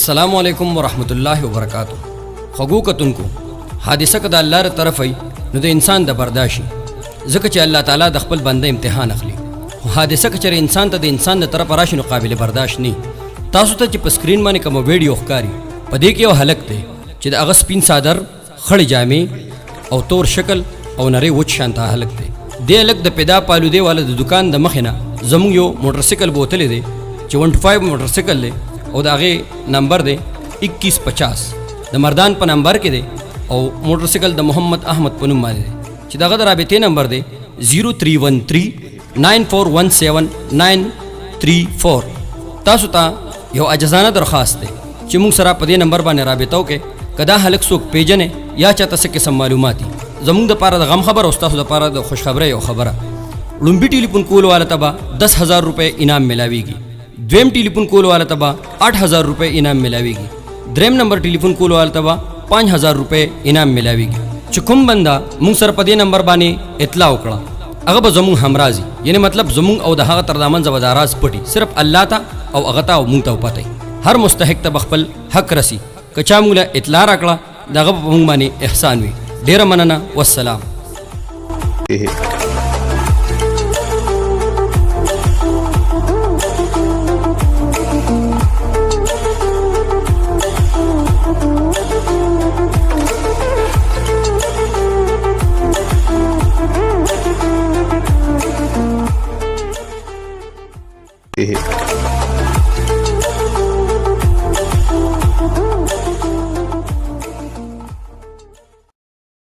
अस्सलामु अलैकुम वरहमतुल्लाहि वबरकातुहू। खगू कतुनको हादिसा कदा अल्लाह र तरफई नु द इंसान द बर्दाशी ज़का च अल्लाह ताला द खपल बंदे इम्तिहान अखली। हादिसा क चरे इंसान त द इंसान द तरफ राशि नु काबिल बर्दाश्त नी। तासु ته چې په स्क्رین باندې کوم ویډیو ښکاری پدې کې یو هلک دی چې د هغه سپین صادر خړې جامې او تور شکل او نری وچ شانته هلک دی. دې هلک د پیدا پالو دی والا د دکان د مخینه زموږ یو موټر سایکل بوتلې دی چې 15 موټر سایکل دی او د هغه نمبر دی 2150 د مردان په نمبر کې دی او موټر سایکل د محمد احمد په نوم باندې دی چې دغه د رابطې نمبر دی 0313941794. تاسو ته یو اجازانه درخواست دی چې موږ سره په دې نمبر باندې رابطه وکړئ کدا هلک څوک پیژنې یا چاته څه قسم معلوماتي زموږ د پاره د غم خبر او تاسو د پاره د خوش خبره یو خبره. لومبي ټلیفون کول والا ته 10,000 روپے انعام ملاويږي. دویم ټلیفون کول والا ته 8,000 روپے انعام ملاويږي. دریم نمبر ټلیفون کول والا ته 5,000 روپے انعام ملاويږي. چې کوم بندا موږ سره په دې نمبر باندې اطلاع وکړه هغه به زموږ همراضي یعنی مطلب زموږ او د هغه تر دامن زبداراز پټي صرف الله ته او هغه ته او موږ ته پته هر مستحق ته خپل حق رسی کچا موږ له اطلاع راکړه دغه په موږ باندې احسان وي. ډیر مننه والسلام. Hehe